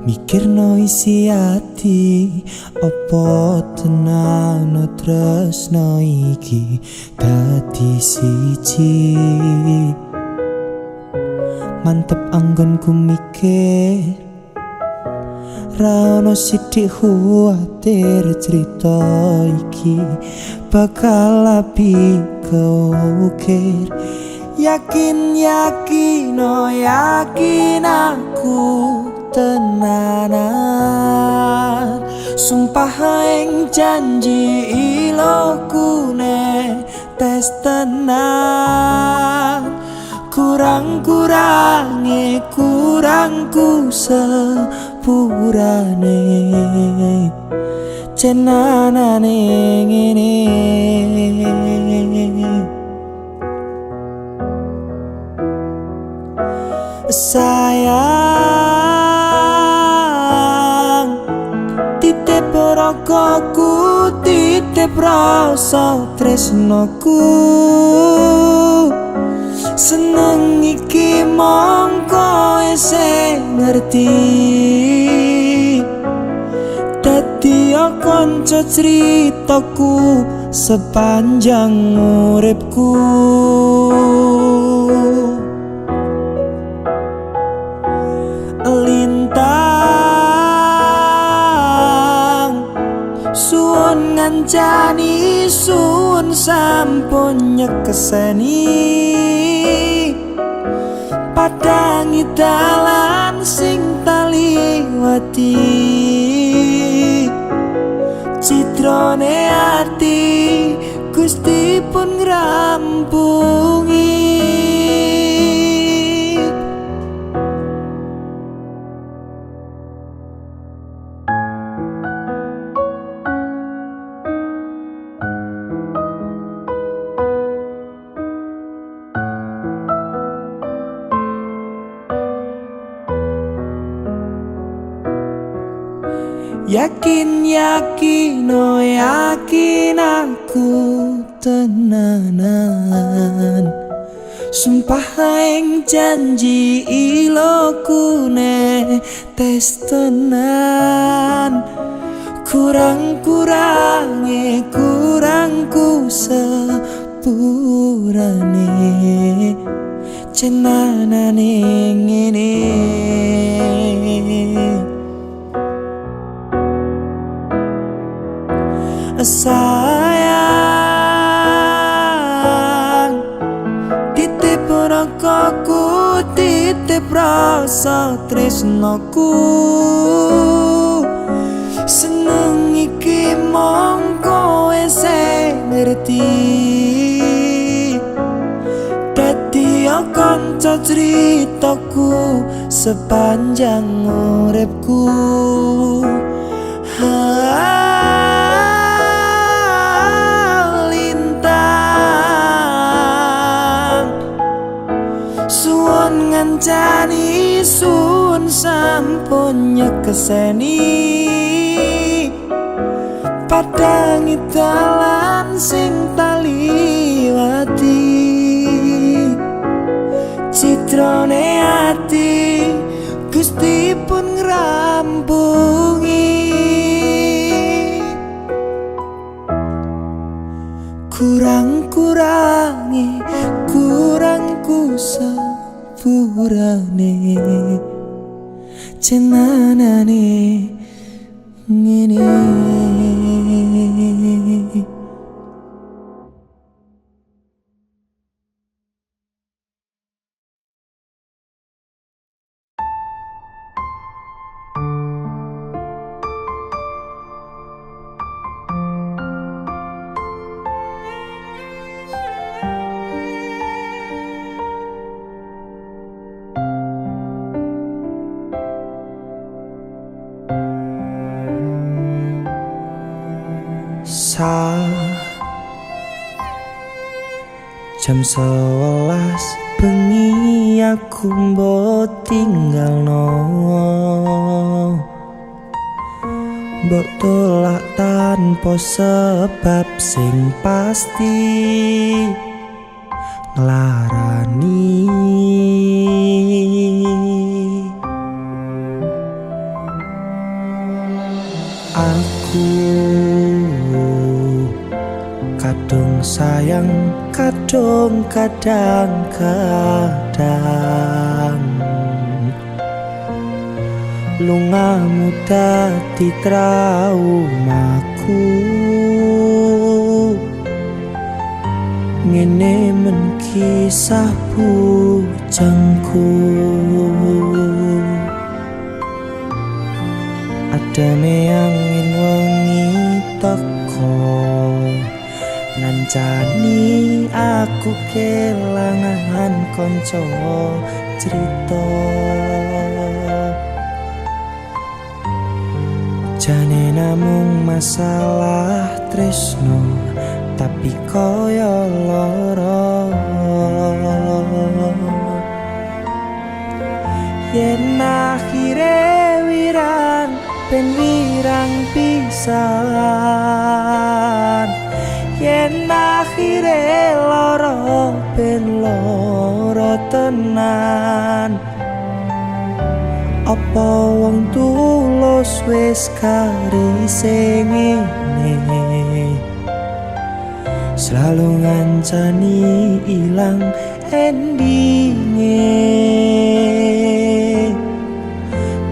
Mikirno isi ati opo tenano tresno iki dadi siji. Mantep anggonku mikir ra ono sithik khawatir cerita iki bakal api keukir. Yakin aku tenanan, sumpah ing janji iloku ne tes tenan. Kurangku sepurane cenanane ngene. Sayang, titip rokoku, titip rasa tresnoku. Seneng iki mongko sing ngerti, dadi kanca critaku sepanjang uripku. Lintang suwun ngancani, suwun sampun nyekeseni, padangi dalan sing taliwati. Citrane ati Gusti pun ngrampungi. Yakin aku tenanan, sumpah ing janji iloku ne tes tenan. Kurangku sepurane cenanane ngene. Sayang, titip rokoku, titip rasa tresnoku. Seneng iki mongko sing ngerti, dadi kanca critaku sepanjang uripku. Suwun ngancani, suwun sampun nyekeseni, padangi dalan sing taliwati. Citrane ati Gusti pun ngrampungi. Kurangku sepurane cenanane ngene. Jam 11 bengi aku mbok tinggalno, mbok tolak tanpa sebab sing pasti nglarani. sayang kadung kadang-kadang lungamu dadi traumaku ngene men kisah bujangku adane angin wengi teko ngancani aku kelangan konco cerita jane namung masalah tresno tapi koyo loro yen akhire wirang ben wirang pisan yen akhire loro ben loro tenan apa wong tulus wis karise ngene selalu ngancani ilang endinge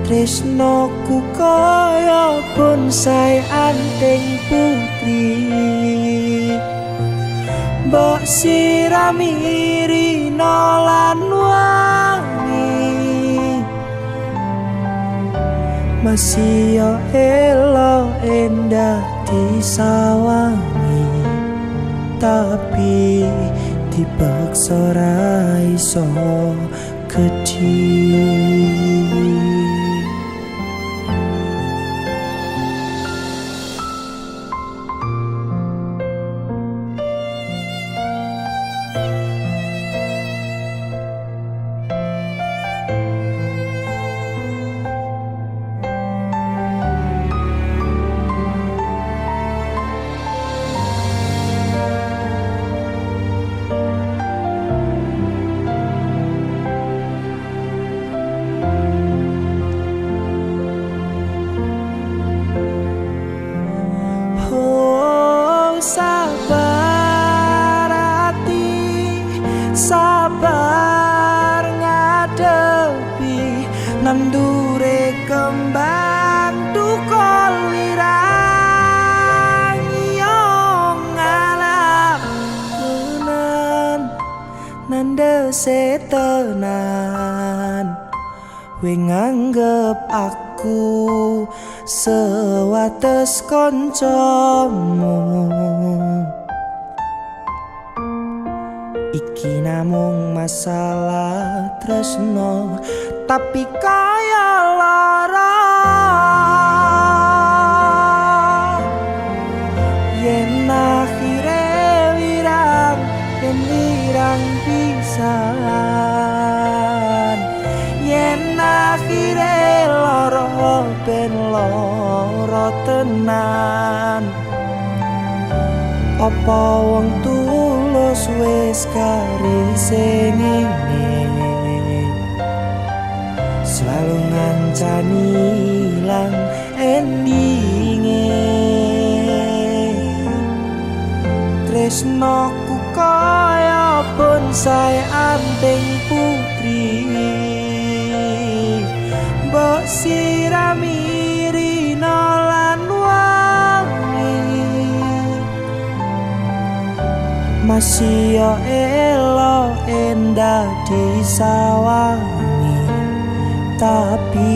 tresnoku kaya bonsai anting putri mbok sirami rino lan wangi masih yo elo endah disawangi tapi dipaksa ra iso gedhi sabar hati sabar ngadepi nandure kembang tukul wirang yo ngalah tenan nande setenan we nganggep aku sewates koncomu iki namung masalah tresno tapi kaya lara yen akhire wirang yen wirang pisan yen akhire loro ben loro tenan apa wong tulus wis karise ngene selalu ngancani ilang endinge tresnoku kaya bonsai anting putri mbok sirami rino lan wangi masih yo elo endah disawangi tapi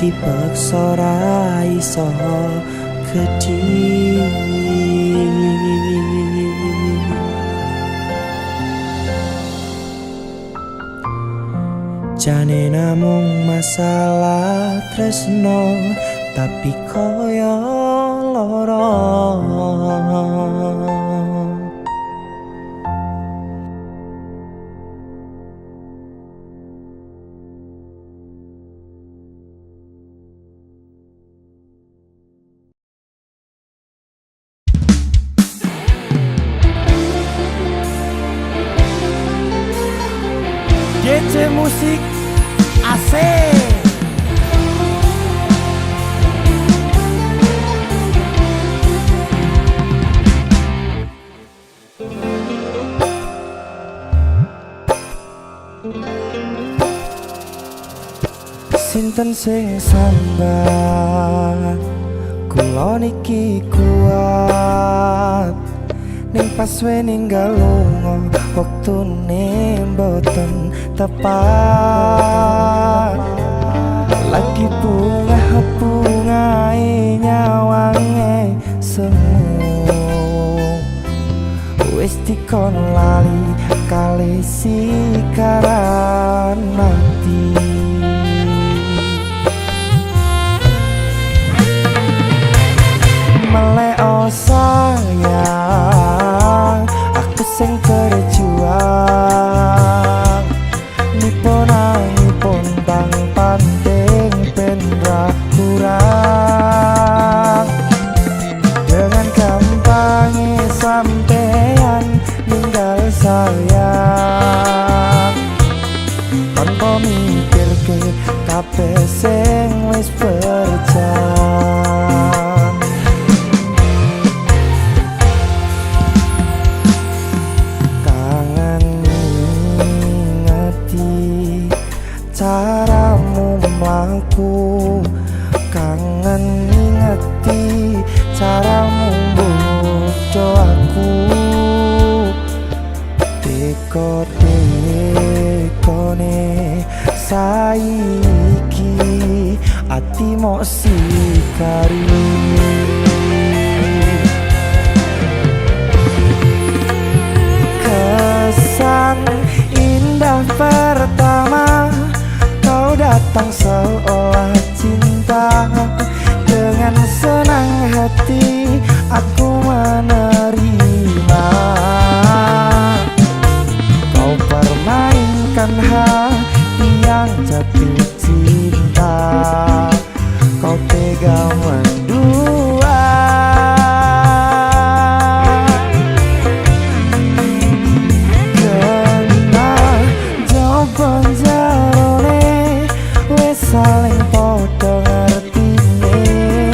dipaksa ra iso gedhi jane namung masalah tresno tapi koyo loro DC Musik AC. Sinten sing sambat kula niki kuat ning pas we ninggal lunga wektune mboten tepat lagi bunga-bungae nyawange semu wis dikon lali kali sikaran mati. Meleo sayang, aku sing berjuang nipun bang panding ben ra kurang. Dengan gampangnya sampean ninggal sayang tanpa mikir ke kabeh sing wis berjalan. Caramu mlaku kangen ngingeti caramu bodo aku dekone saiki ati mok sikari kesan indah pertama kau datang seolah cinta dengan senang hati aku menerima kau permainkan hati yang jatuh cinta kau tega mendua kena jawaban saling podo ngertine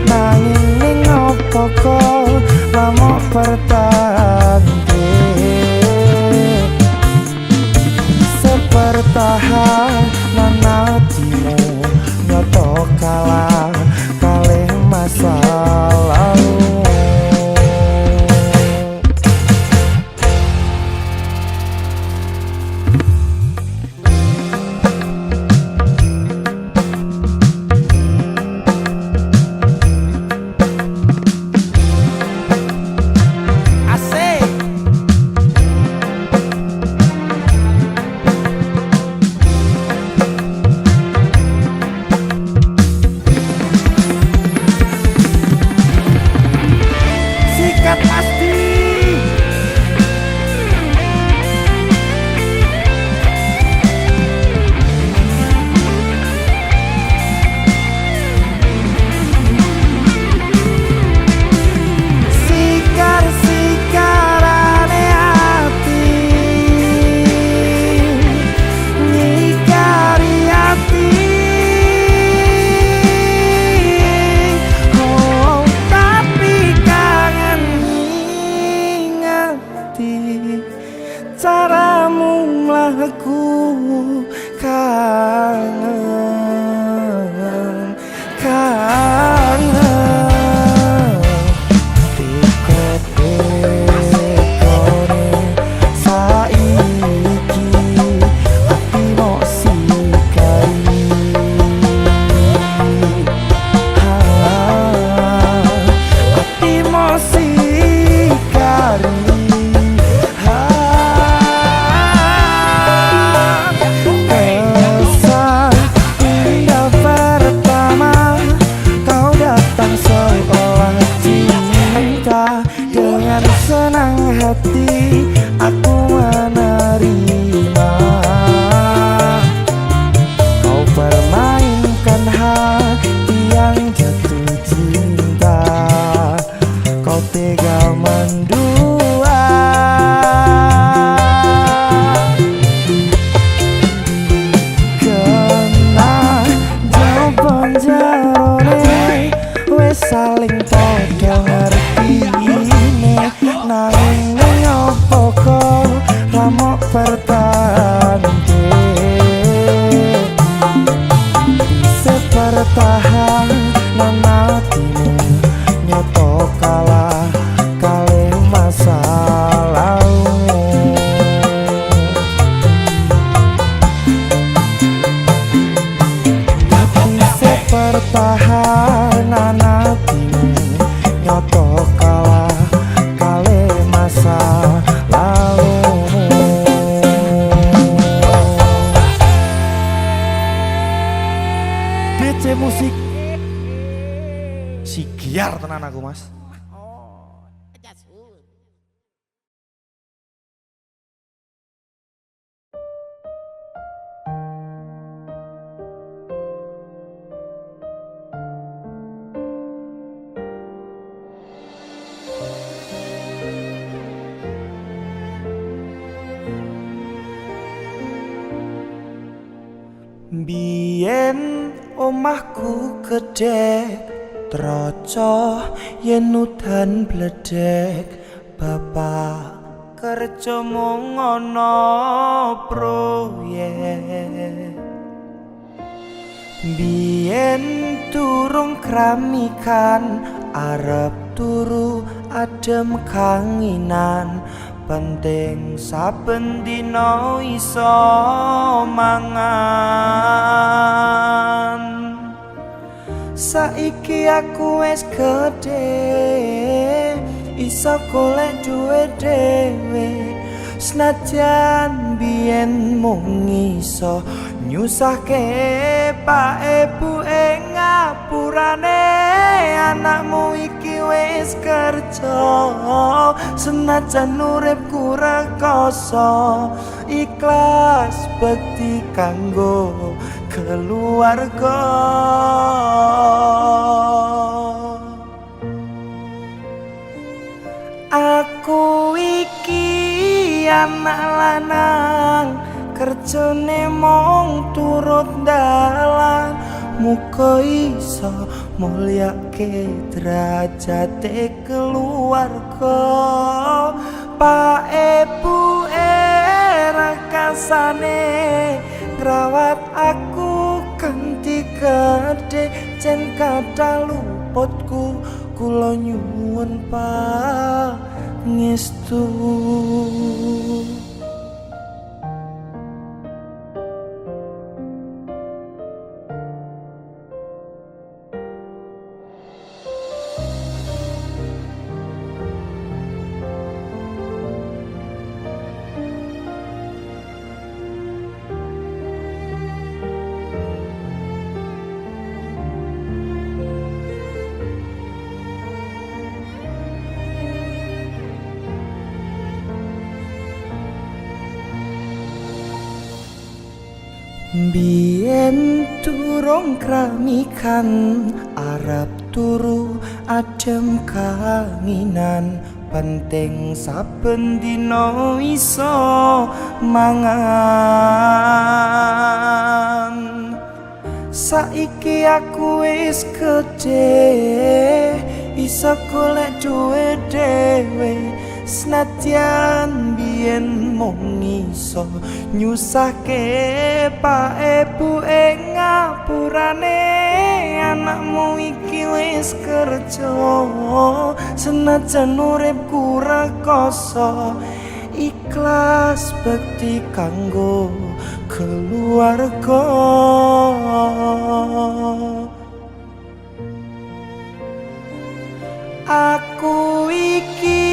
nanging ning opo kok lamok pertande sepertahanan hatimu nyoto kalah kalih masa lalu. Caramu mlaku kangen dekone saiki ati mok sikari ati mok sikari dengan senang hati aku menerima kau permainkan hati yang jatuh cinta kau tega mendua kena jawaban jarone wes saling podo ngerti nanging opo kok lamok pertande Biar tenan aku mas. Oh, jasun. Biyen omahku gedhek troco yen udan bledek bapak kerja mung ana proyek. Biyen durung kramikan arep turu adem kanginan penting saben dina iso mangan. Saiki aku wis gedhe iso golek duwe dhewe senajan biyen mung iso nyusahke pak ibu ing ngapurane. Anakmu iki wis kerja senajan uripku rekoso ikhlas bekti kanggo keluarga. Aku iki anak lanang kerjane mung turut dalan muga iso mulyake derajate keluarga. Pak ibu rakasane ngrawat aku kanthi gedhe jen kathah luputku kula nyuwun pangestu. Biyen durung kramikan arep turu adem kanginan penting saben dina iso mangan. Saiki aku wis gedhe iso golek duwe dhewe senadyan biyen mung iso nyusahke pak ibu ing ngapurane. Anakmu iki wis kerja senajan uripku rekoso ikhlas bekti kanggo keluarga. Aku iki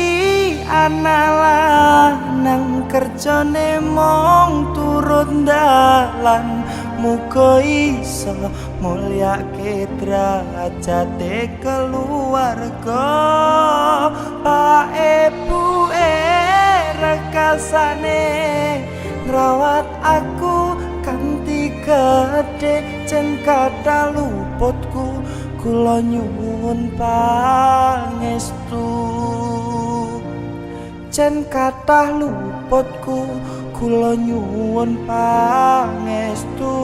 anak lanang kerjane mung turut dalan muga iso mulyake derajate keluarga. Pak ibu rekasane ngrawat aku kanthi gedhe jen kathah luputku kula nyuwun pangestu. Jen kathah luputku kula nyuwun pangestu.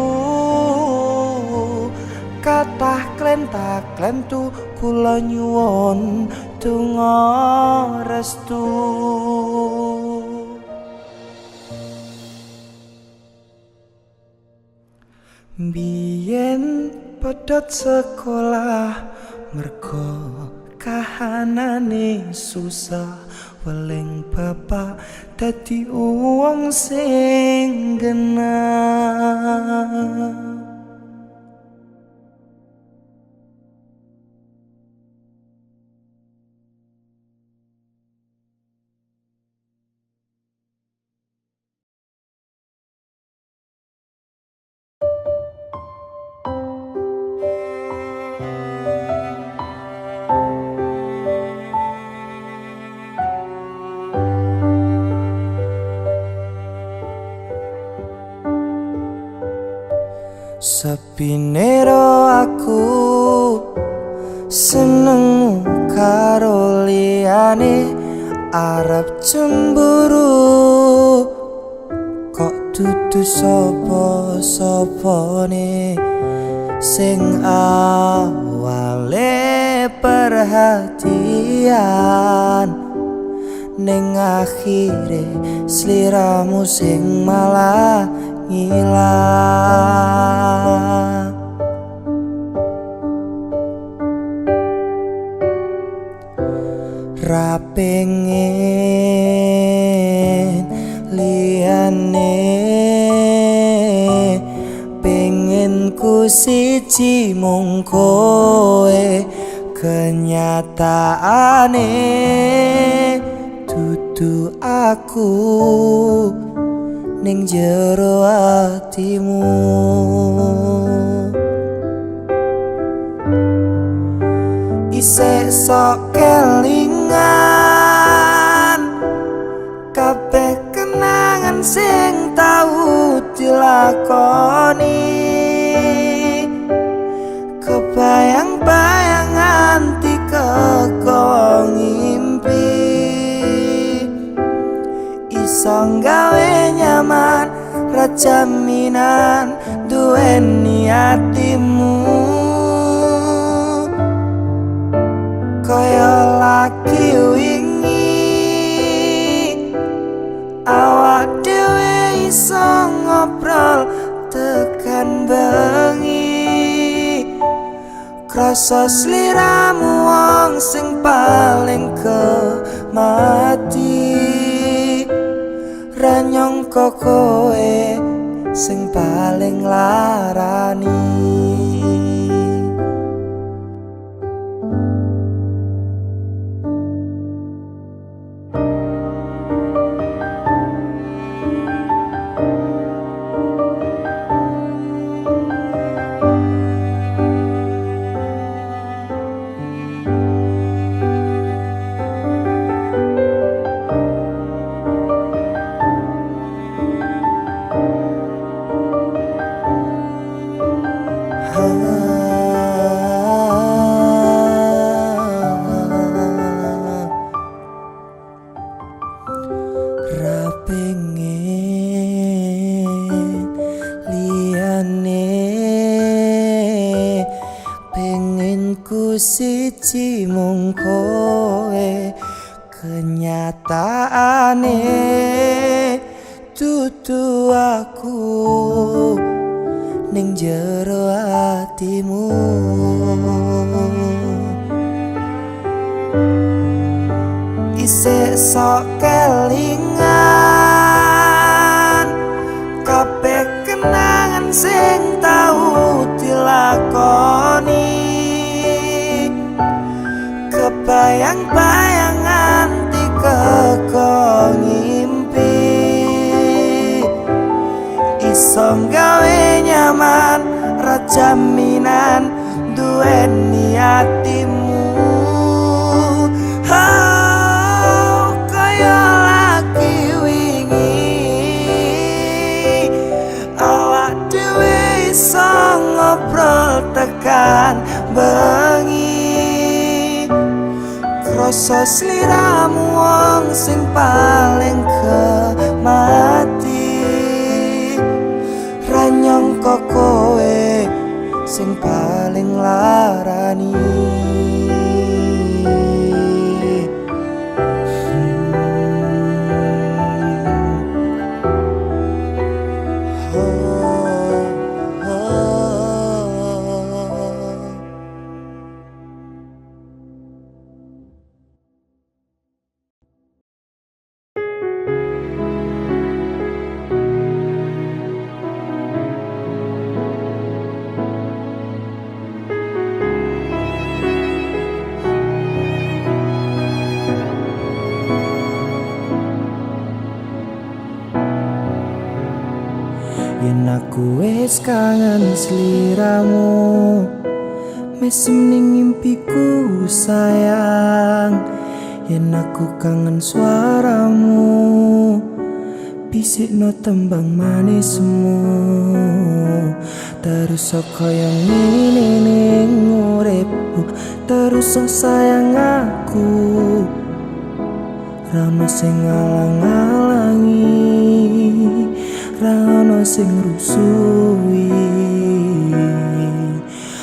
Kathah klenta-klentu kula nyuwun donga restu. Biyen pedhot sekolah merga kahanane susah weling bapak dadi wong sing genah. Sepine ro aku seneng karo liyane arep cemburu kok dudu sapa-sapane sing awale perhatian ning akhire sliramu sing malah ngilang. Ra pengen liyane, pengen ku siji mung kowe, kenyataane dudu aku ning jero atimu. Isih sok kelingan kabeh kenangan sing tau dilakoni, kebayang-bayang nganti kekong ngimpi, iso gawe nyaman ra jaminan duweni atimu. Kaya lagi wingi awak dhewe iso ngobrol tekan bengi, krasa sliramu wong sing paling kemati, ra nyangka kowe sing paling larani. Ra pengen liyane, pengen ku siji mung kowe, kenyataane dudu aku ning jero atimu. Isih sok kelingan kabeh kenangan sing tau dilakoni, kebayang-bayang nganti kekong ngimpi, iso gawe nyaman ra jaminan duweni atimu. Kaya lagi wingi awak dhewe iso ngobrol tekan bengi, krasa sliramu wong sing paling kemati, ra nyangka kowe sing paling larani. Yen aku wis kangen sliramu, mesem ning ngimpiku sayang. Yen aku kangen suaramu, bisikno tembang manismu, terus kaya ngene ning uripku, terus sayang aku. Ra ono sing ngalang-alangi, ra ono sing rusui.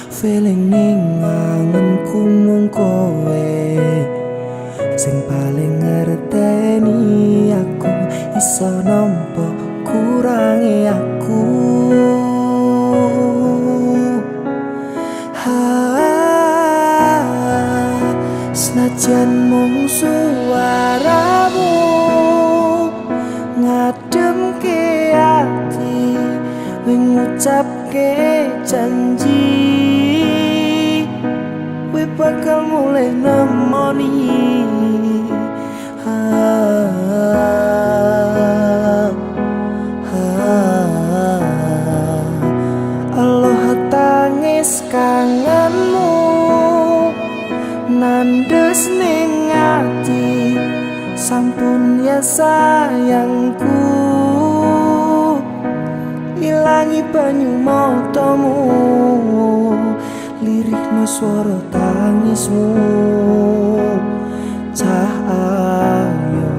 Feeling ning angenku mung kowe sing paling ngerteni aku, iso nampa kurangi aku. Senajan mung suaramu ngademke ati, ngucapke janji we bakal mulai nemoni. Allah tangis kangenmu nandes ning ati, sampun ya sayangku, ilangi banyu matamu, lirihno swara tangismu. Cah ayo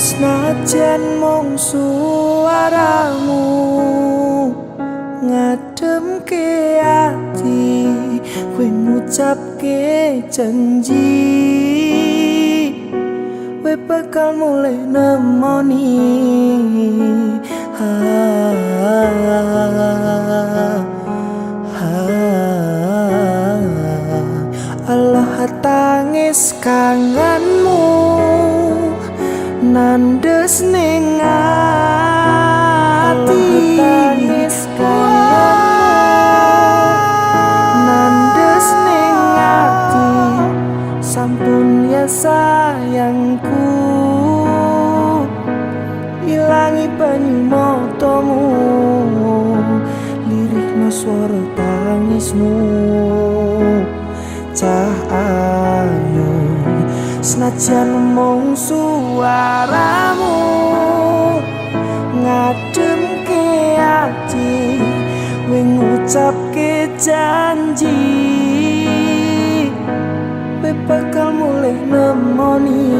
senajan mung suaramu ngademke ati, kowe ngucapke janji we bakal mulai nemoni. Allah tangis kangenmu nandes ning ati, tangis nandes ning ati, sampun ya sayangku, ilangi banyu matamu, lirihno swara tangismu. Cah ayo senajan mung suaramu ngademke ati, we ngucapke janji we bakal mulai nemoni.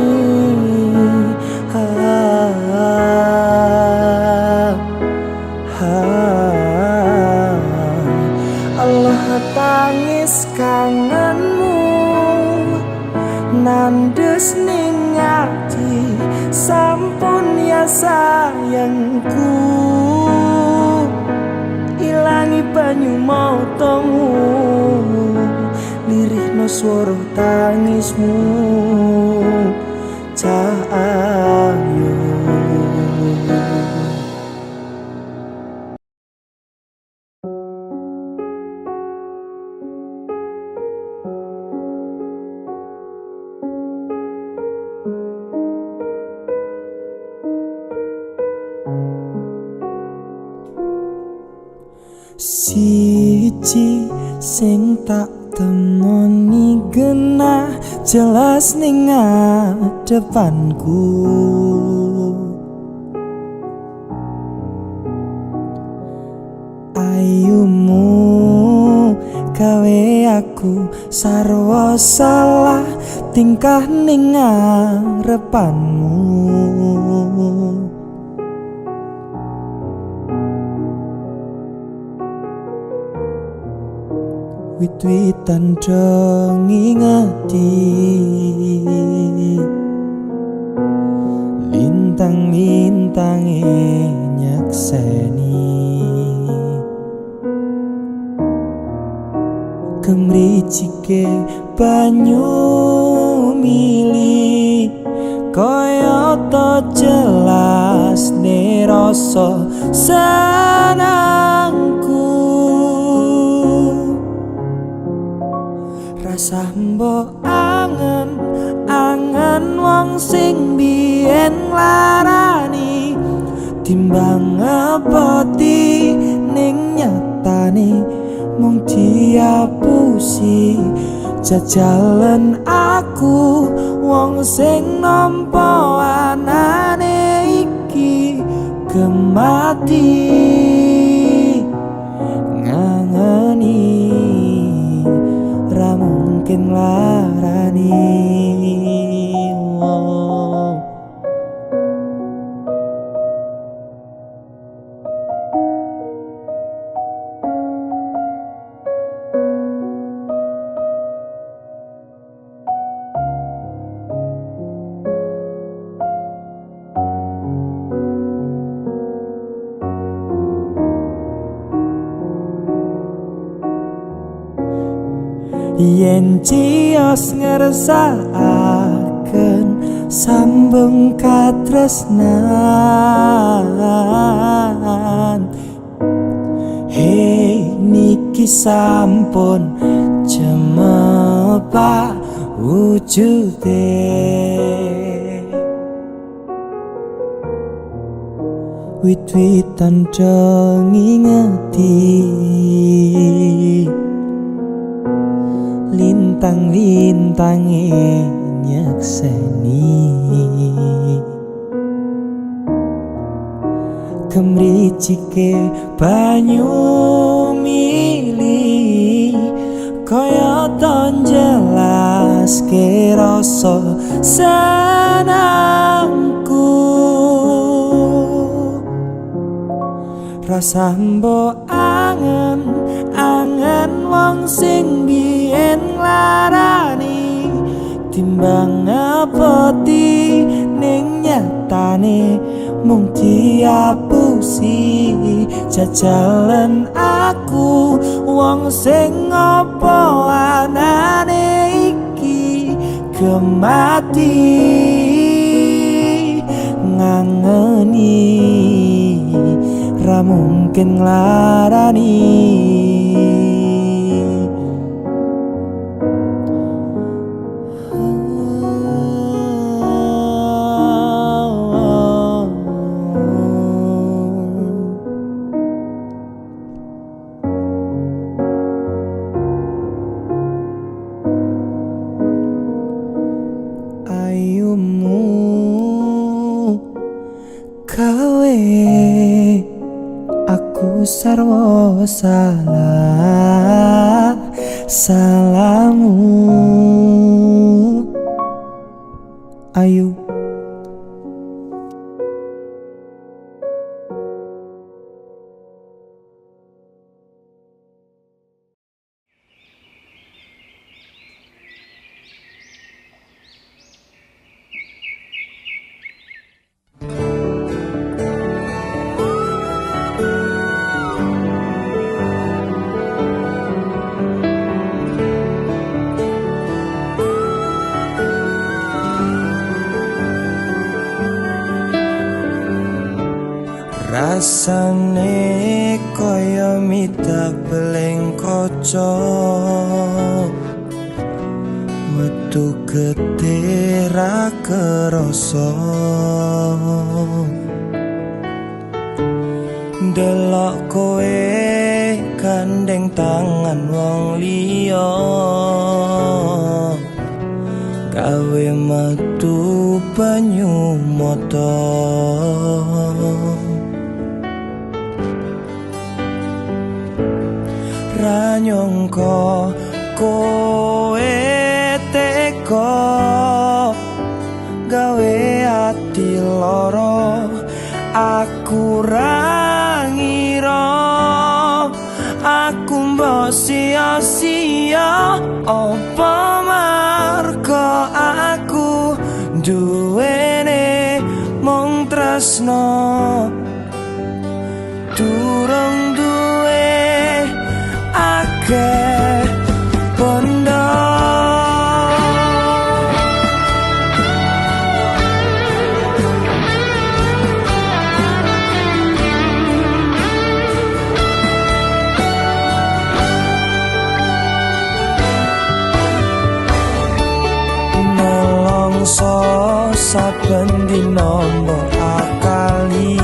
Allah tangis kangenmu nandes ning ati, sampun ya sayangku, ilangi banyu matamu, lirihno swara tangismu. Cah ayo siji sing tak temoni genah jelas ning ngadepanku, ayumu gawe aku sarwa salah tingkah ning ngarepanmu. Wit-witan dong ngingeti, lintang-lintange nyakseni, kemricike banyu mili kaya to jelas ne rasa senangku. Rasa mbok angen wong sing biyen larani timbang ngepoti ning nyatane mung diapusi. Jajalan aku wong sing nampa anane iki gemati ngangeni ra mungkin larani. Yen cios ngersakaken sambung katresnan, hei niki sampun cemepak wujude. Wit-witan dong ngingeti lintang-lintange nyekseni kemricike banyu mili kaya ton jelas ke rasa senangku. Rasa mbok angen wong sing biyen larani timbang ngepoti ning nyatane mung diapusi. Jajalan aku wong sing apa anane iki gemati ngangeni ra mungkin larani. Ayumu kawe aku sarwa salah salamu. Ayu rasane kaya mita beleng kaca metu gede ra kerasa delok kowe gandeng tangan wong liya gawe metu banyu mata. Ra nyangka kowe teka gawe ati lara aku ra ngira aku mbok sia-sia apa marga aku duwene mung tresno durung duwe akeh bondo. dino mbok akali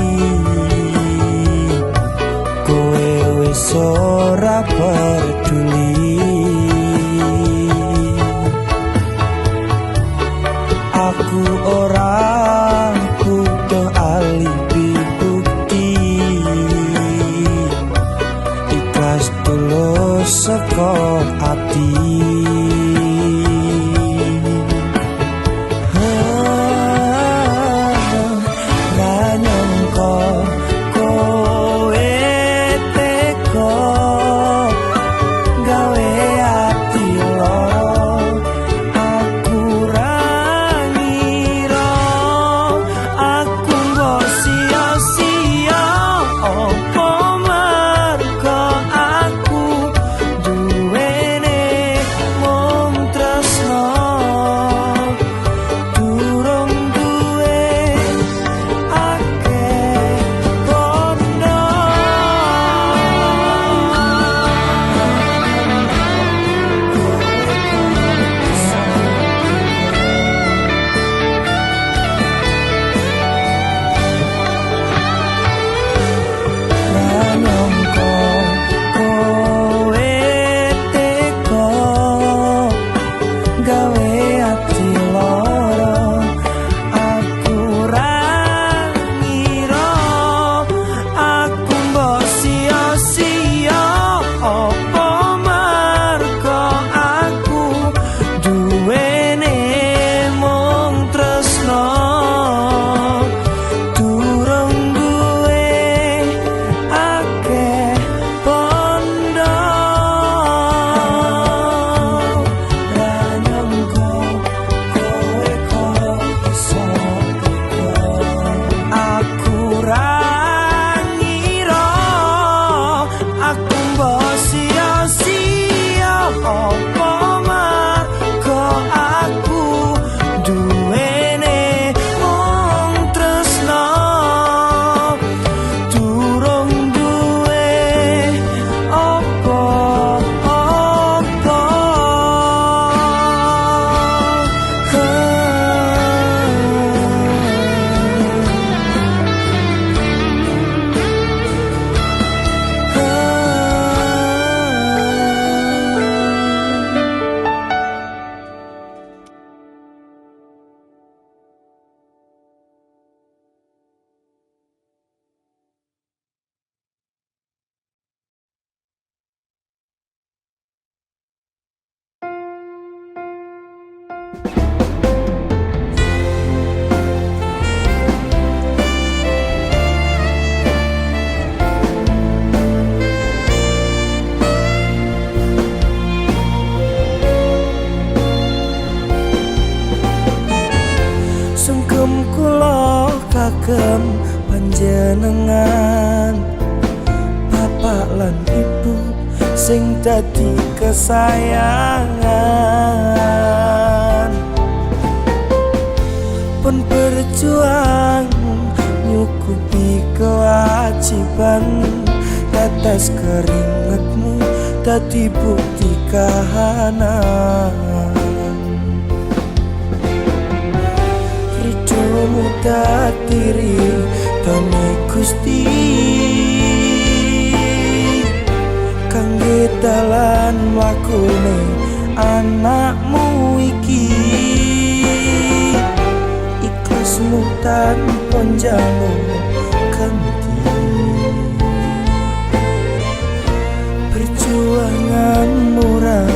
kowe wis ora peduli. Aku ora butuh alibi bukti, ikhlas tulus saka ati. Kagem panjenengan bapak lan ibu sing dadi kesayangan, pun berjuang nyukupi kewajiban. Tetes keringetmu dadi bukti kahanan. Diri done Gusti kangge dalan mlakune anakmu iki, ikhlasmu tanpa njaluk ganti. Perjuangan murah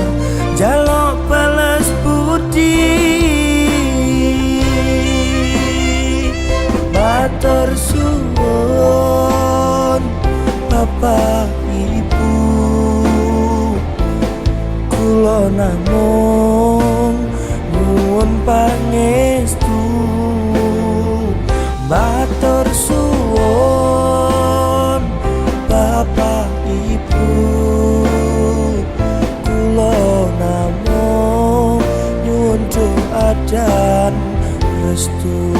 jaluk balas budi, matur suwun Bapak Ibu, kula namung nyuwun pangestu. Matur suwun Bapak Ibu, kula namung nyuwun doa dan restu.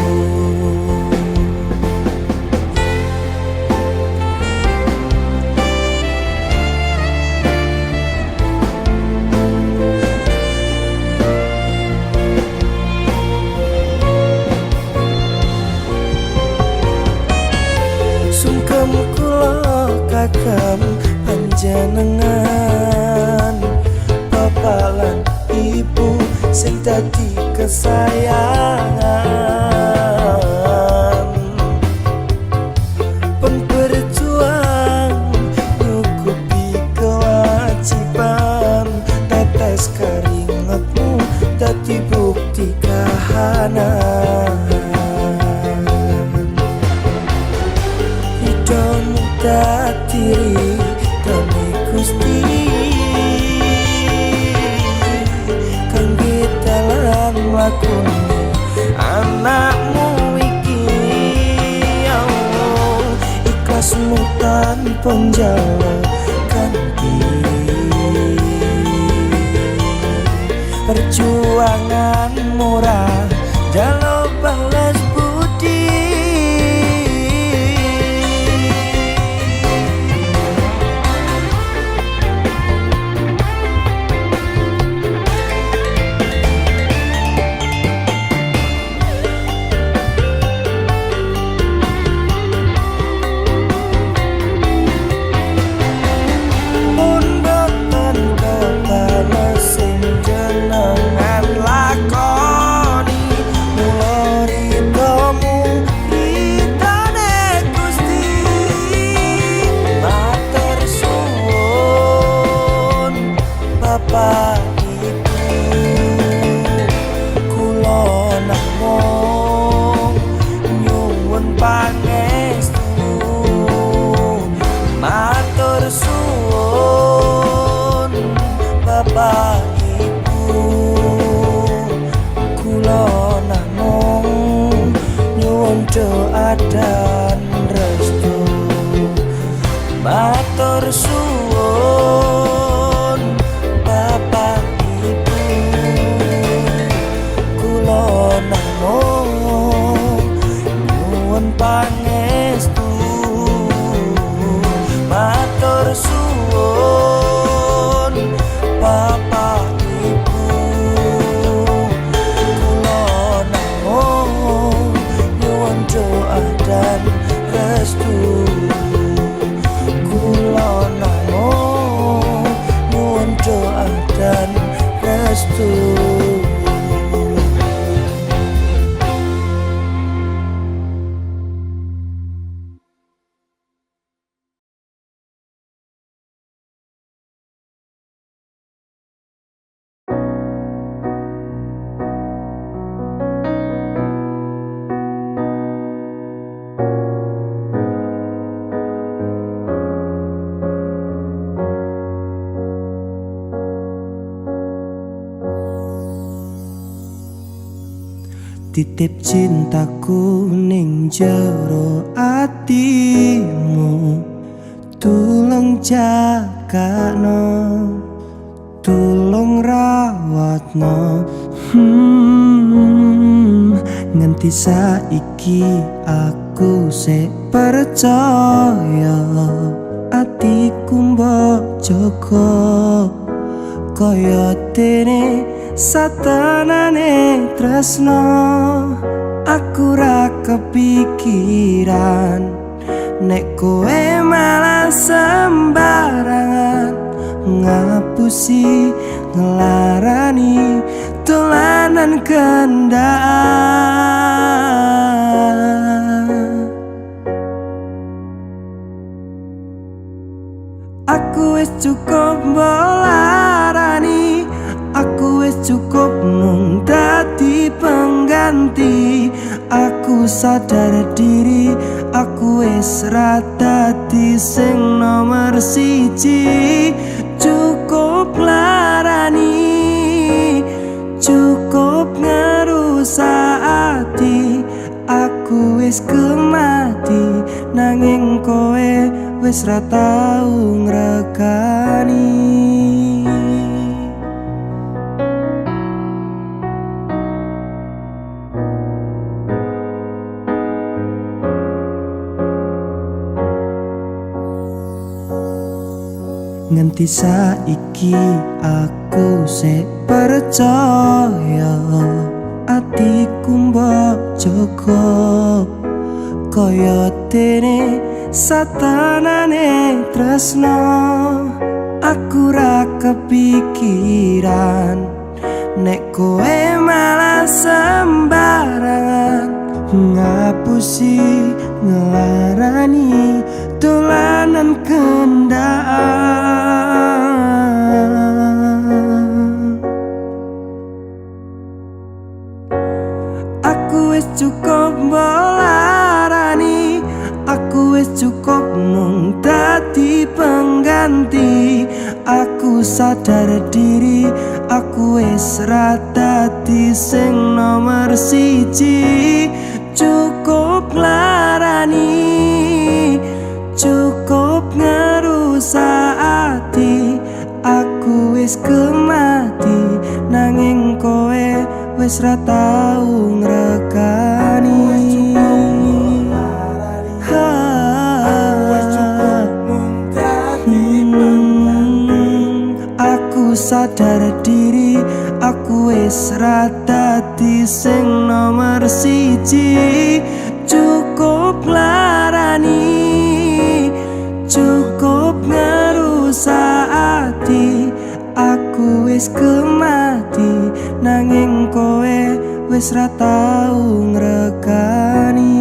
dadi kesayangan. Pun berjuang nyukupi kewajiban, tetes keringetmu dadi bukti kahanan. Hidupmu dadi ridhone Gusti, kangge dalan mlakune anakmu iki. Ya Allah, ikhlasmu tanpa njaluk ganti, perjuangan murah jaluk balas budi. Pun boten kebales sing jenengan lakoni, mula ridhomu ridhone Gusti. Matur suwun Bapak Ibu, kula namung nyuwun pangestu. Matur suwun Bapak Ibu, kula namung nyuwun doa dan restu. Matur suwun Bapak Ibu, kula namung nyuwun pangestu. Matur suwun Bapak Ibu, kula namung nyuwun doa dan restu. Kula namung nyuwun doa dan restu. Titip cintaku ning jero atimu, tulung jagakno, tulung rawatno. Nganti saiki aku sik percaya atiku mbok jaga kaya dene satanane tresno. Aku ra kepikiran nek kowe malah sembarangan ngapusi ngelarani dolanan kendaan. Aku wis cukup mbolarani, aku wis cukup mung dadi pengganti. Aku sadar diri, aku wis ra dadi sing nomor siji. Cukup larani, cukup ngerusak ati. Aku wis kemati, nanging kowe wis ra tau ngregani. Nganti saiki aku sik percaya atiku mbok jaga kaya dene satanane tresno. Aku ra kepikiran nek kowe malah sembarangan ngapusi ngelarani dolanan kendaan. Aku wis cukup melarani, aku wis cukup mung dadi pengganti. Aku sadar diri, aku wis ra dadi sing nomor siji. Cukup larani, cukup ngerusak ati. Aku wis kemati, nanging kowe wis ra tau ngrekani. Aku sadar diri, aku wis ra dadi sing nomor siji. Cukup larani, cukup ngerusak ati. Aku wis kemati, nanging kowe wis ra tau ngrekani.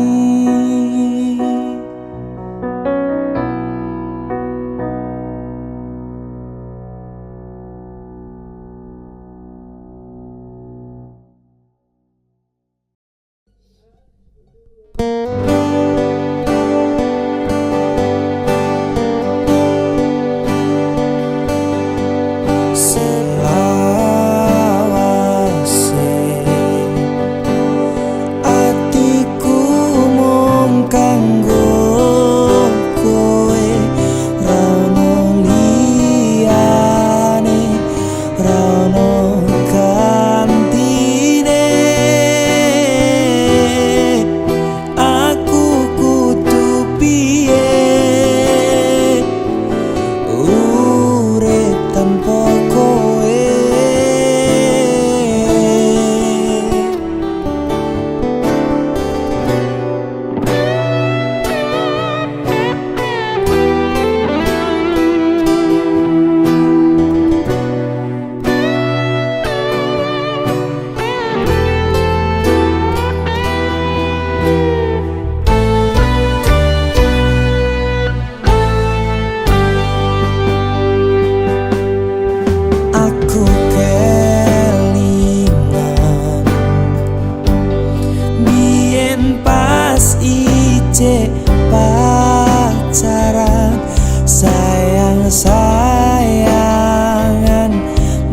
Pacaran sayang-sayangan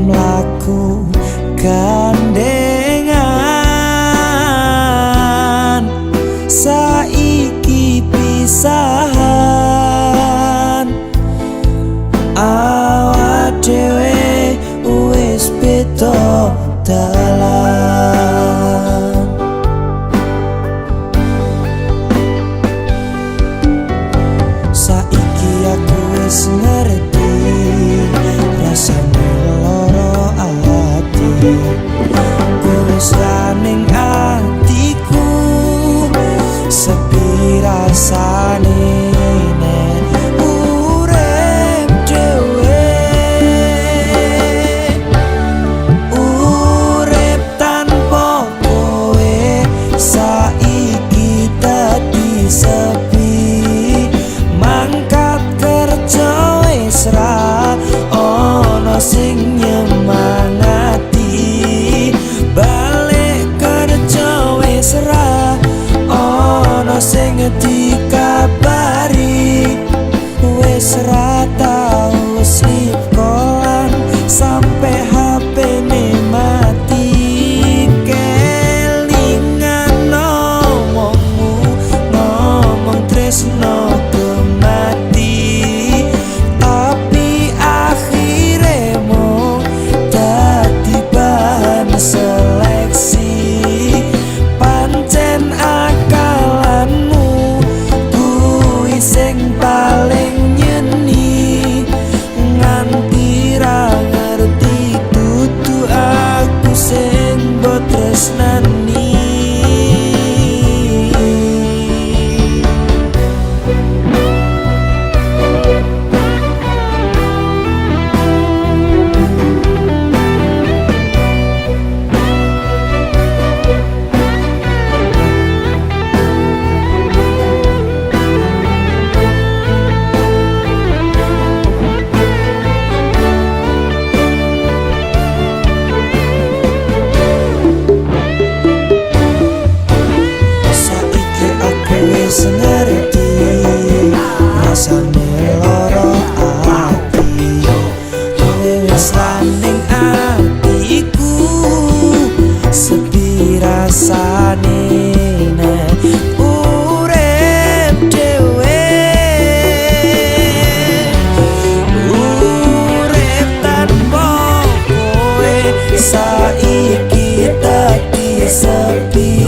mlaku gandengan. Saiki pisahan, awak dhewe wis beda dalan. Saiki aku wis ngerti rasane loro ati. Wis ning atiku sepi rasane nek urip dhewe. Urip tanpa kowe saiki dadi sepi. Mangkat kerja wis ra ono sing nyemangati. Balik kerja wis ra ono sing dikabari. Wis ra tau sip kolan sampe HP-ne mati. Kelingan ngomongmu, ngomong tresno kemati. Tapi akhirnya mau dadi bahan seleksi. Pancen akalanmu sepi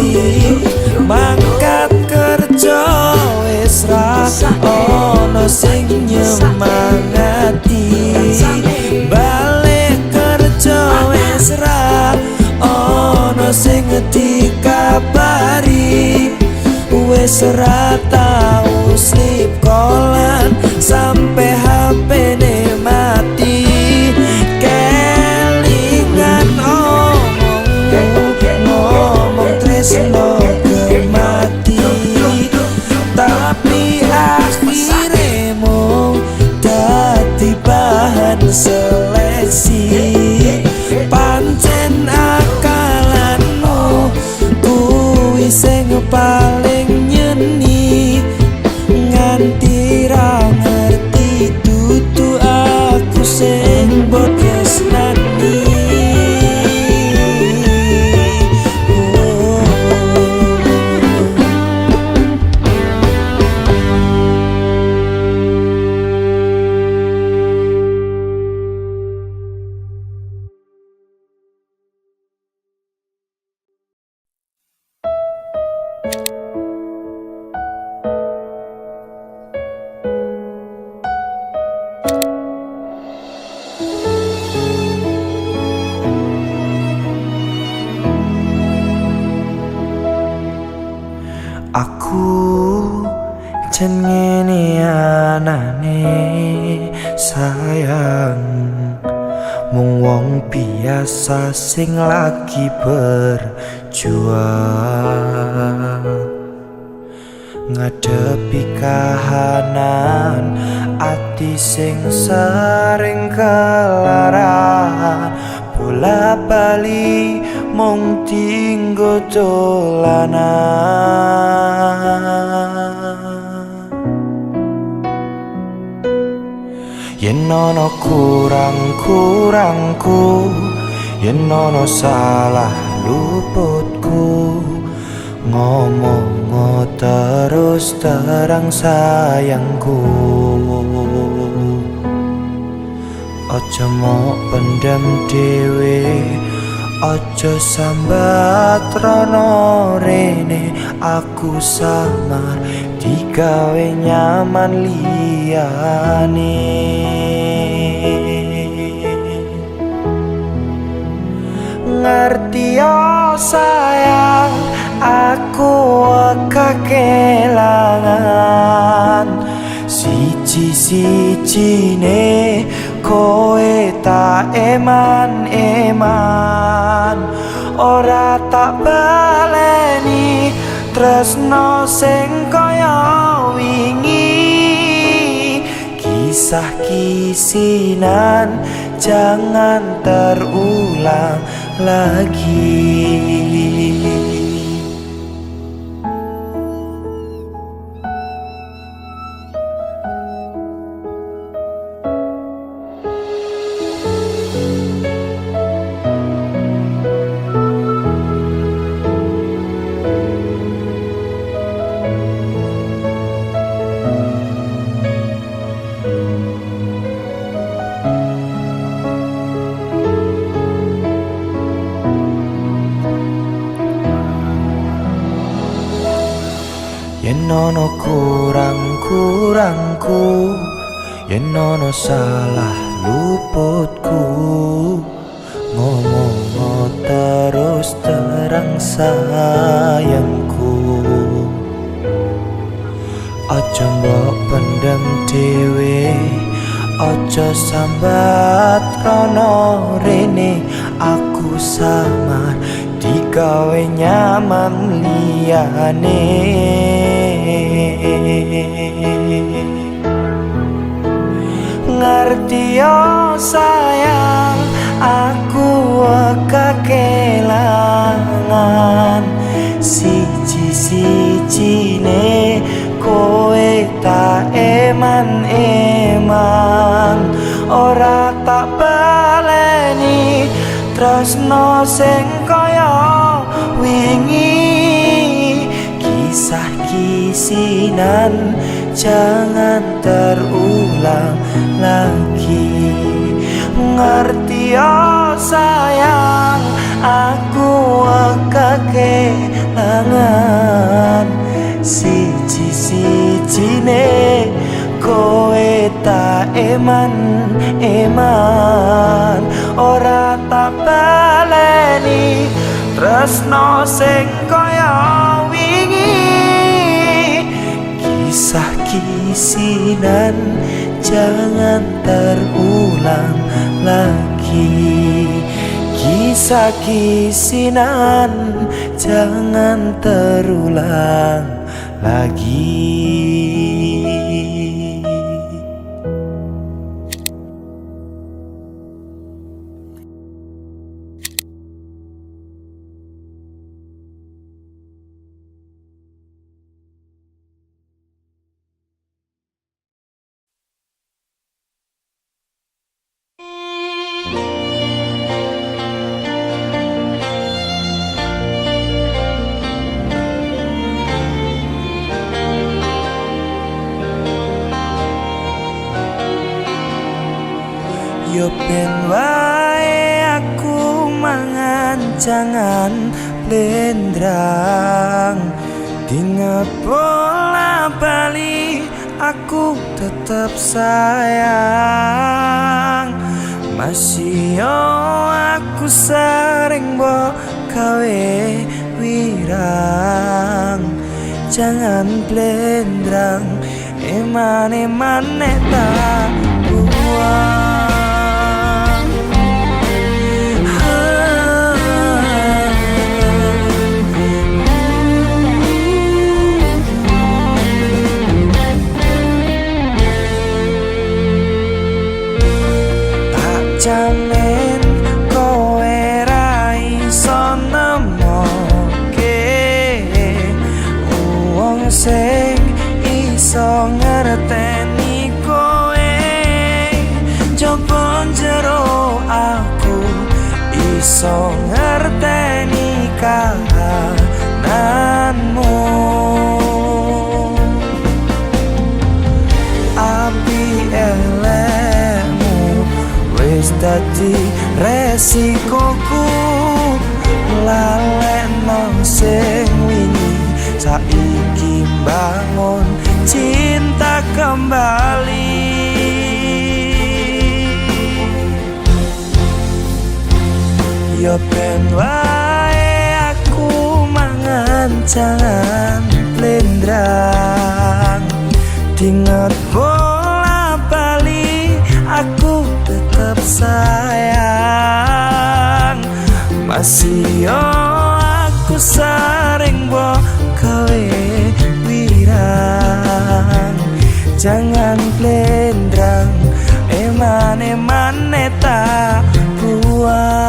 mangkat kerja wis ra ono sing nyemangati balik kerja wis ra ono sing dikabari wis ra tau slip callan sampai HP ne mati kelingan ngomong tresno kemati tapi akhirnya mung dadi bahan seleksi pancen akalanmu kuwi sing paling nyeni nganti ra ngerti dudu aku sing mbok tresnani. Aku jenenge anane sayang mung wong biasa sing lagi berjuang ngadepi kahanan ati sing sering kelaran bola bali mung tinggo dolanan yen ana kurang-kurangku yen ana salah luputku ngomong terus terang sayangku aja mau pendam dhewe aja sambat rono rene aku samar digawe nyaman liyane ngerti yo sayang aku kekelangan siji-sijine kowe tak eman-eman ora tak baleni tresno sing kaya wingi kisah kisinan jangan terulang lagi. Yen ana kurang-kurangku yen ana salah luputku ngomong terus terang sayangku aja mbok pendem dhewe aja sambat rono rene aku samar digawe nyaman liyane ngerti yo sayang aku kekelangan siji-sijine kowe tak eman-eman ora tak baleni tresno sing kaya wingi kisah kisinan jangan terulang lagi ngerti yo sayang aku siji-sijine kowe tak eman ora tak baleni tresno sing kaya wingi. Kisah kisinan jangan terulang lagi. Kisah kisinan jangan terulang lagi. Yo ben wae aku mangan jangan blendrang. Ingat bola bali aku tetap sayang. Masih yo aku sering mbok gawe wirang. Jangan blendrang eman-eman nek tak buang. Jamin kowe ra iso nemoke wong sing iso ngerteni kowe. Coba jero aku iso ngerteni kahananmu. Api elekmu wis dadi resikoku. Lalekno sing wingi saiki bangun cinta kembali. Yo ben wae aku mangan jangan blendrang. Dinget bola bali aku tetap sayang. Masih yo aku sering mbok gawe wirang. Jangan blendrang eman-eman tak buang.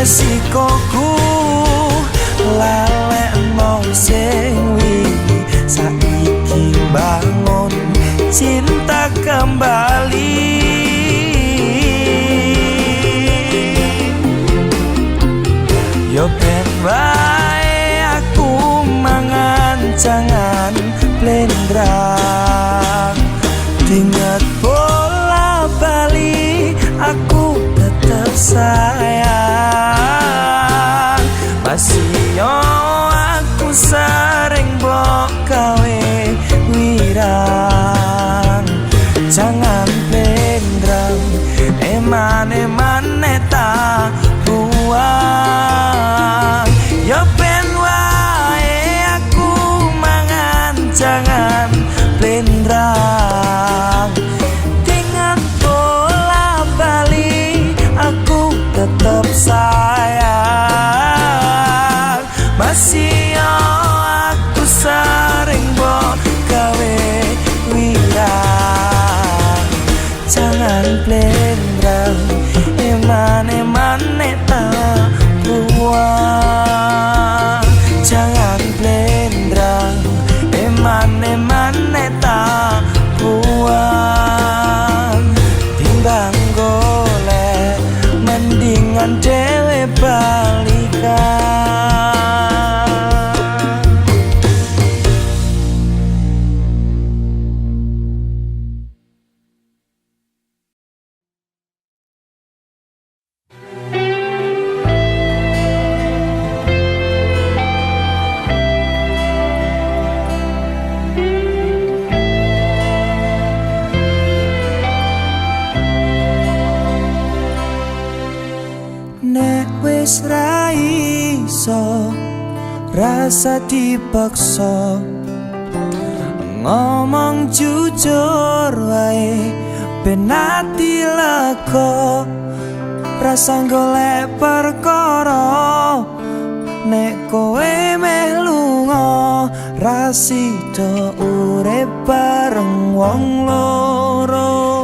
Resikoku lalekno sing wingi saiki bangun cinta kembali. Yo ben wae aku mangan jangan blendrang. Dinget bola bali aku tetap sayang. Masih yo aku sering mbok gawe wirang. Jangan blendrang eman-eman tak buang. Yo ben wae aku mangan jangan blendrang. Dengan bola bali aku tetap sayang. Masih yo aku sering mbok gawe wirang. Jangan blendrang eman-eman tak buang. Jangan blendrang eman-eman tak buang. Timbang go rasa dipaksa, ngomong jujur wae ben ati lega, rasa golek perkara nek kowe meh lunga, rasida urip bareng wong loro.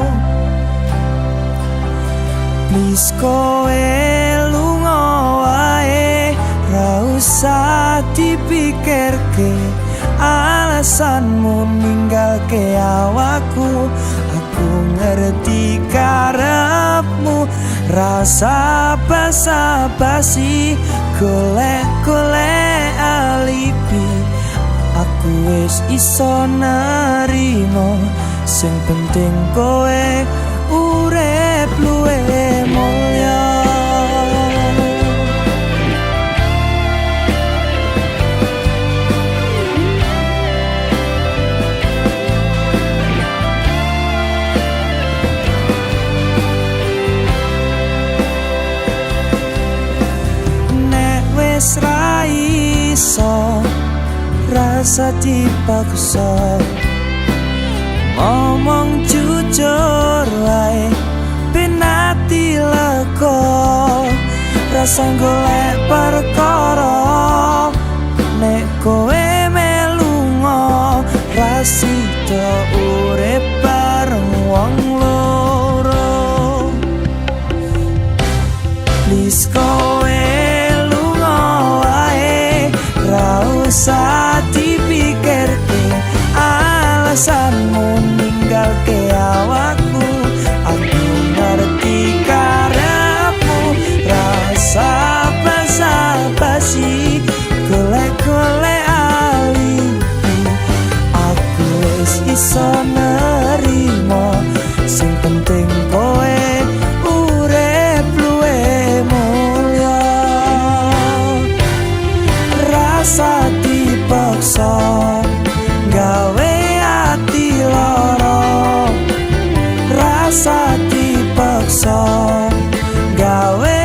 Please kowe lunga wae, ra usah dipikirke alasanmu ninggalke awakku. Aku ngerti karepmu, rasa basa-basi golek-golek alibi. Aku wis iso nerimo, sing penting kowe urip luwe mulya. Nek wis ra iso, rasa dipaksa, ngomong jujur wae ben ati lega, rasa golek perkara nek kowe melunga, rasida urip bareng wong loro. Please kowe lunga wae, ra usah dipikirke alasanmu ninggalke awakku. Aku ngerti karepmu, rasa basa-basi golek-golek alibi. Aku wis iso nerimo, sing penting kowe urip luwe mulya. Rasa dipaksa gawe ati lara, rasa dipaksa gawe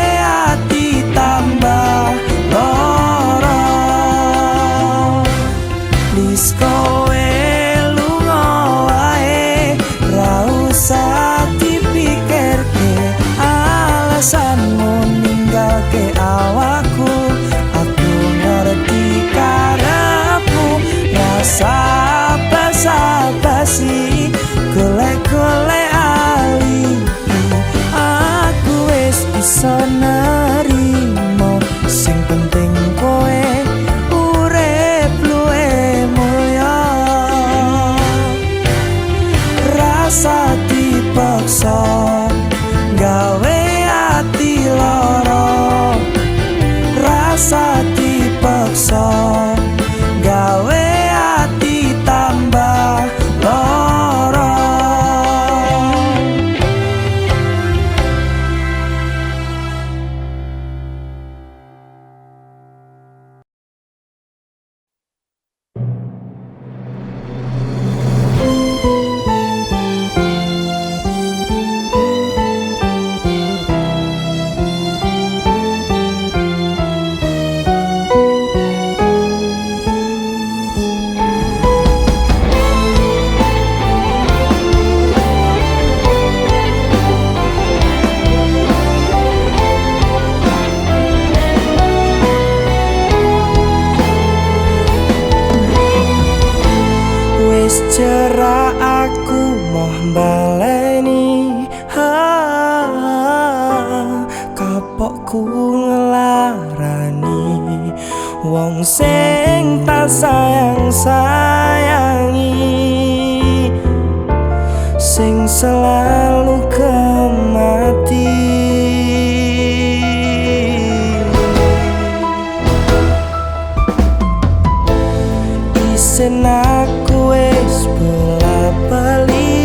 ati tambah lara. Please kowe lunga wae, ra usah dipikirke alasanmu ninggalke awakku. Aku ngerti karepmu, rasa basa-basi golek-golek alibi. Aku wis iso nerimo, sing penting kowe urip luwe mulya. Rasa dipaksa gawe ati lara, rasa dipaksa gawe ati tambah lara. Wis cerak aku moh baleni, kapokku ngelarani wong sing tak sayang-sayangi, sing selalu kemati. Isen aku wis bola-bali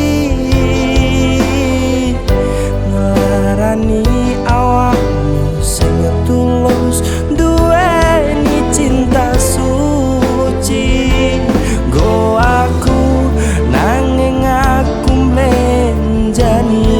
ngelarani awakmu sing tulus duweni cinta suci. Go aku nanging aku mlenjani,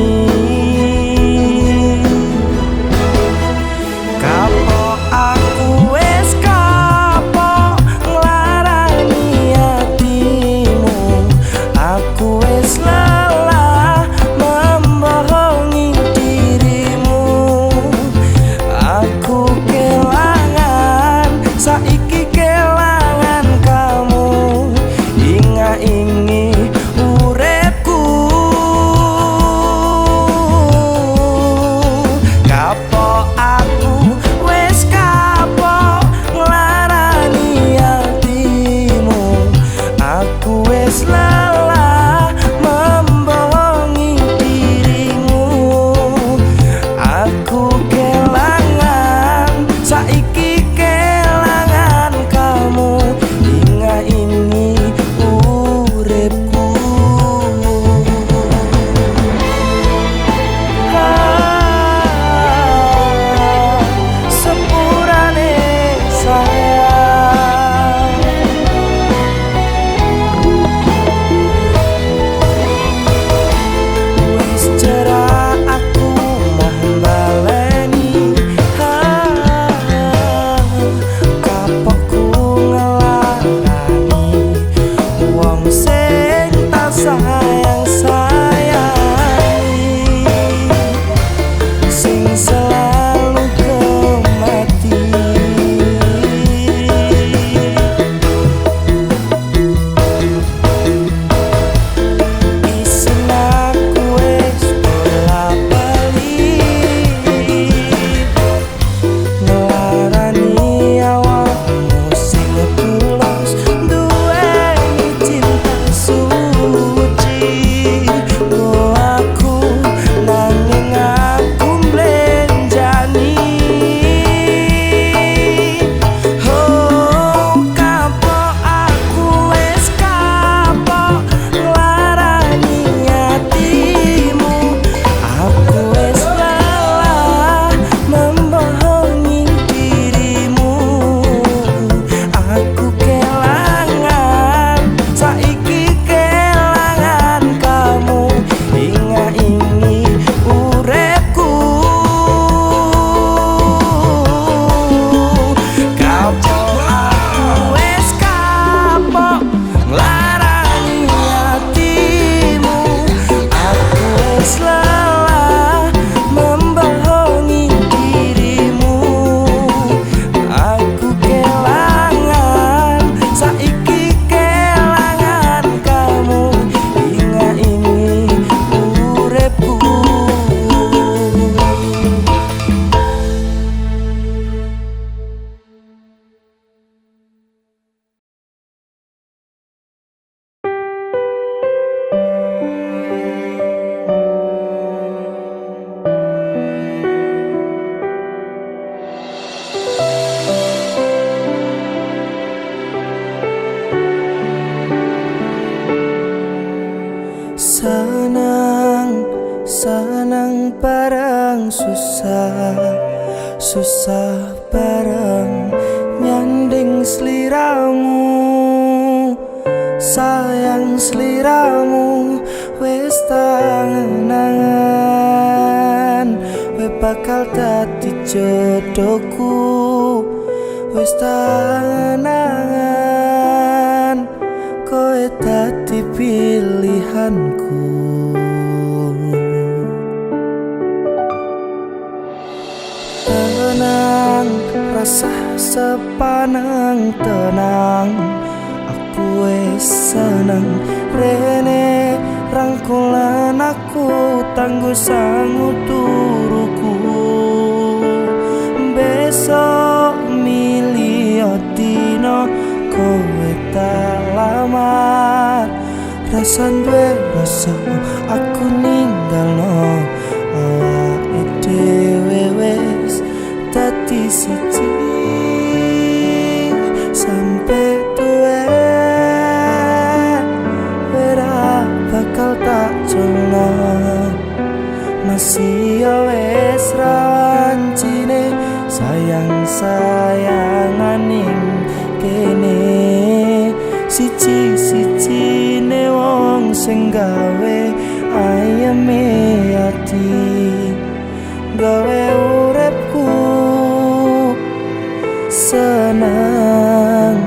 Senang, senang bareng susah, susah bareng nyanding sliramu. Sayang sliramu wis tangan, we bakal dadi jodohku. Wis tangan, kowe dadi pilihanku. Tenang, rasa sepaneng tenang, aku wis seneng. Rene rangkulan aku tangguh sangu turuku. Besok milih dino kowe tak lamar. Rasan duwe rasa aku ninggalno awake dhewe wis dadi siji. Sampai tuwe ora bakal tak jono. Masih ya wis rawancine sayang-sayangan ning kene. Siji-sijine wong sing gawe ayeme ati, gawe uripku seneng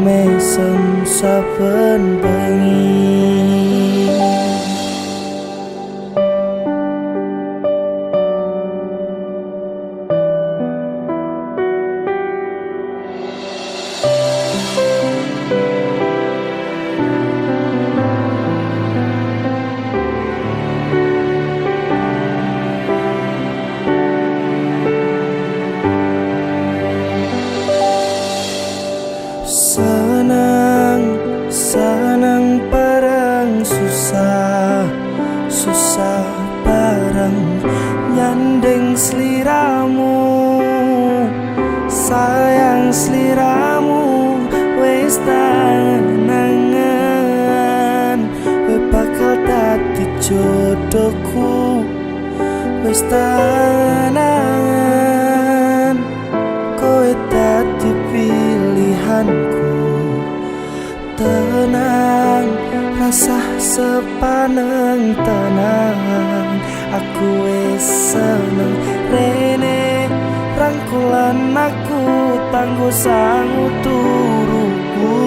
mesem saben bengi. Senang, senang bareng susah, susah bareng nyanding sliramu. Sayang sliramu wis tangan, we bakal dadi jodohku. Wis tangan, kowe dadi pilihanku. Tenang, rasa sepaneng tenang, aku wis seneng. Rene rangkulan aku tangguh sangu turuku.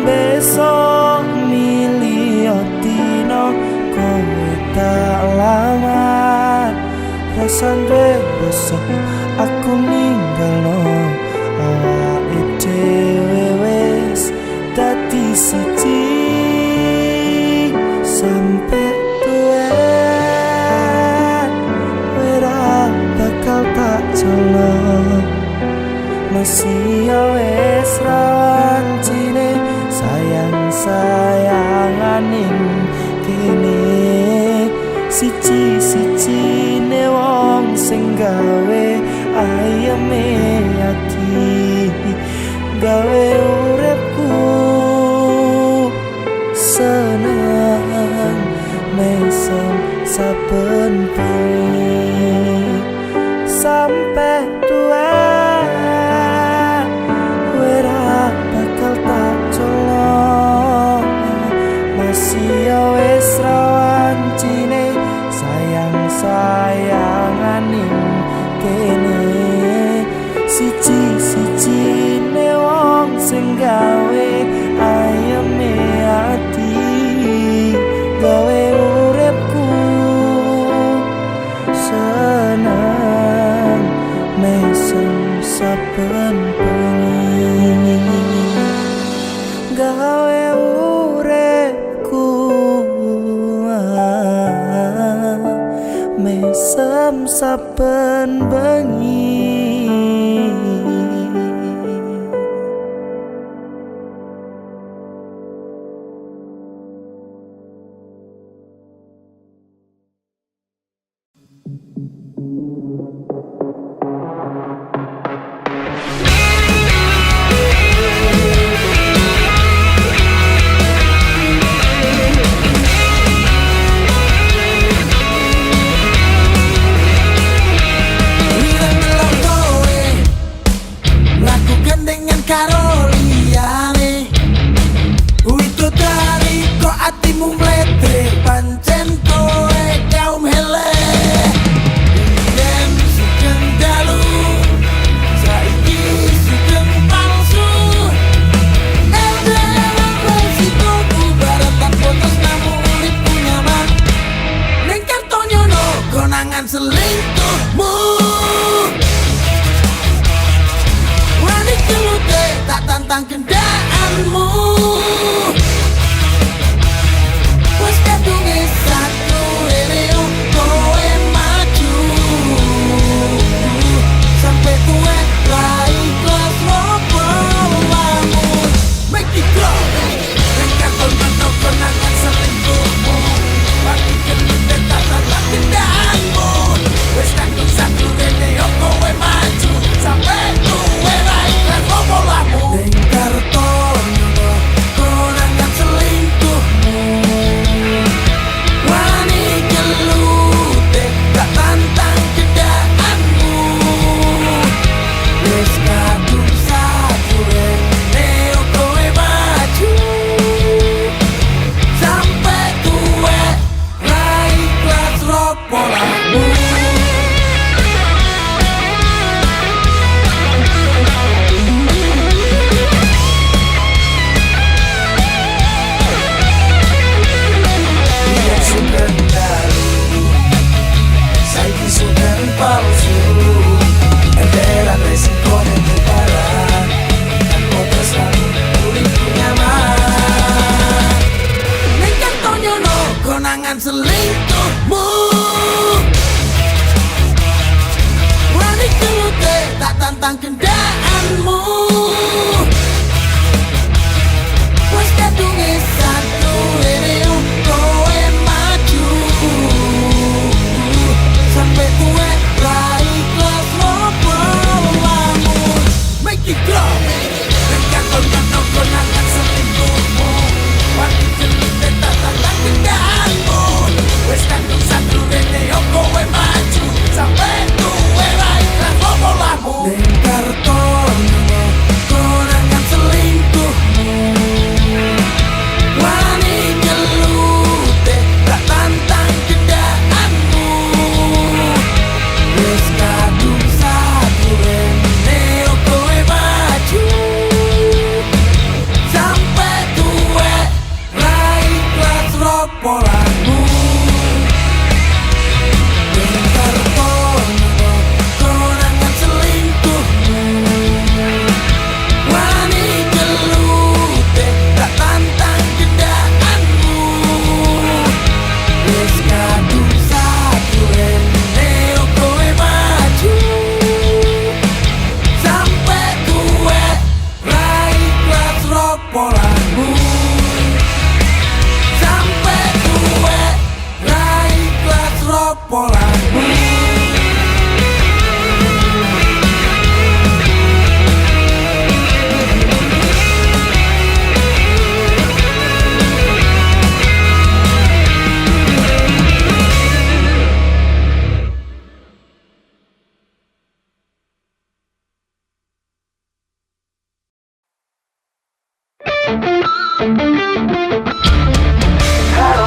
Besok milih dino kowe tak lamar. Rasan duwe rasa aku ninggalno awake dhewe wis dadi siji. Sampai tuwe ora bakal tak jono. Masih ya wis rawancine sayang-sayangan ning kene. Siji-sijine wong sing gawe ayeme ati, gawe uripku seneng mesem saben bengi. Sampai tuwe ora bakal tak jono. Masih ya wis rawancine sayang-sayangan ning kene. Siji-sijine wong sing gawe ayeme ati, gawe uripku seneng mesem saben bengi. Gawe uripku mesem saben bengi. konangan selingkuhmu. Berani kelute tak tantang kendaanmu. Wes kadunge satu reo kowe maju. Sampai tuwe rai kelas lopo lamun. Make it grow. Dengan konangan selingkuhmu. Berani kelute tak tantang kendaanmu. Wes kadung satu reo kowe maju. Sampai tuwe rai kelas lopo lamun. Lingkar tono konangan selingkuhmu. Wani gelute tak tantang kendaanmu. Wes kadung satu rene kowe maju. Sampai tuwe rai kelas lopo lamun. Lingkar tono konangan selingkuhmu. Wani gelute tak tantang kendaanmu. Wes kadung satu rene kowe maju. Sampai tuwe rai kelas lopo lamun. Sampai tuwe rai kelas lopo lamun.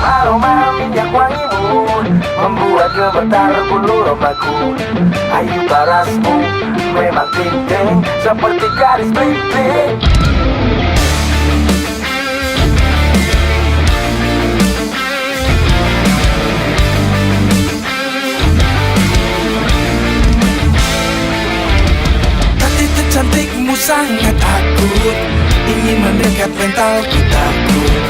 Aroma minyak wangimu membuat gemetar bulu remaku. Ayu parasmu memang ting-ting seperti garis bling-bling. Hati cantikmu sangat akut, ingin mendekat mentalku takut.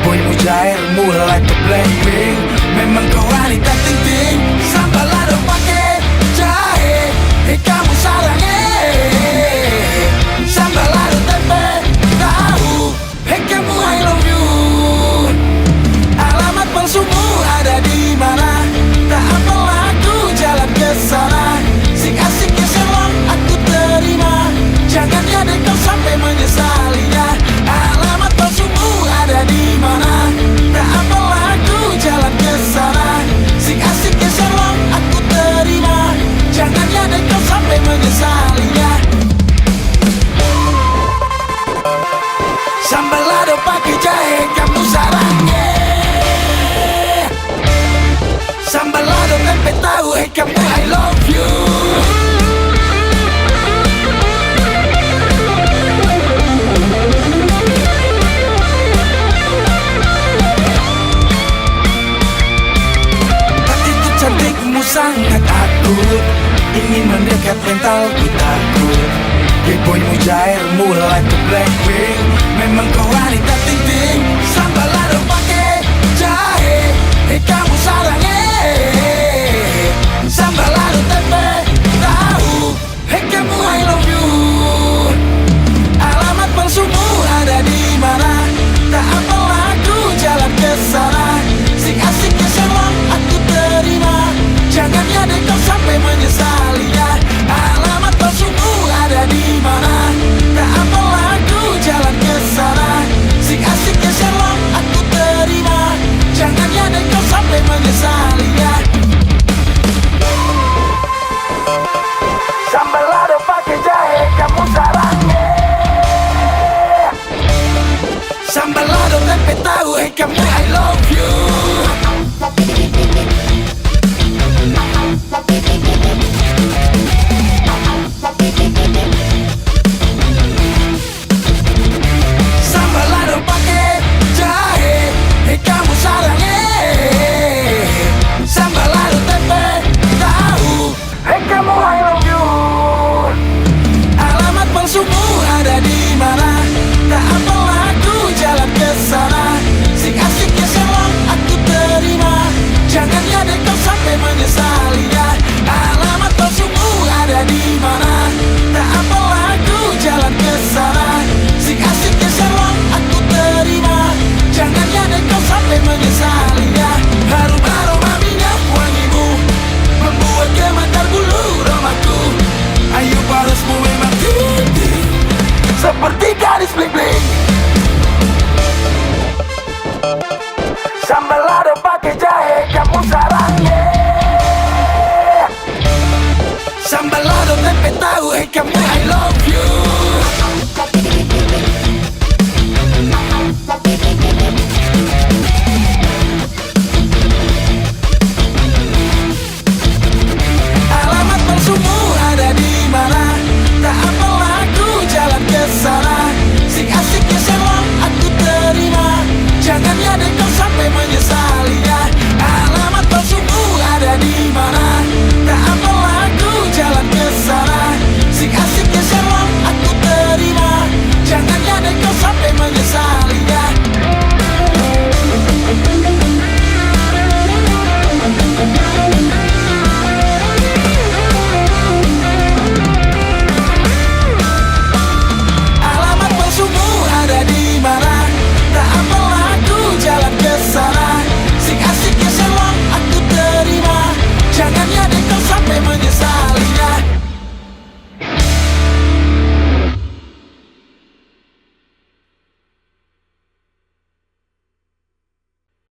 Boymu jairmu like a Blackpink. Memang kau wanita ting-ting. Sambal lado pake jahe. Hei kamu sarangnya. Sambal lado tempe tahu. Hei kamu I love you. Alamat palsumu ada di mana? Tak apalah aku jalan ke sana. Sing asiknya selong aku terima. Jangan ada kau sampai menyesalinya. Alamat palsumu ada di mana? Tak apalah aku jalan ke sana. Sing asiknya selong aku terima. Jangan ada kau sampai menyesalinya. Sambal lado pakai jahe kamu sarangnya. Sambal lado tempe tahu hey kamu I love you. Cantikmu sangat akut, ingin mendekat mentalku takut. Boymu jairmu like a Blackpink. Memang kau wanita ting-ting. Sambal lado pake jahe. Hei kamu sarangnya. Sambal lado tempe tahu. Hei kamu I love you. Alamat palsumu ada di mana? Tak apalah aku jalan ke sana. Sing asiknya selong aku terima. Jangan ada kau sampai menyesalinya. Alamat palsumu ada di mana? Tak apalah aku jalan ke sana. Sing asiknya selong aku sampai menyesalinya.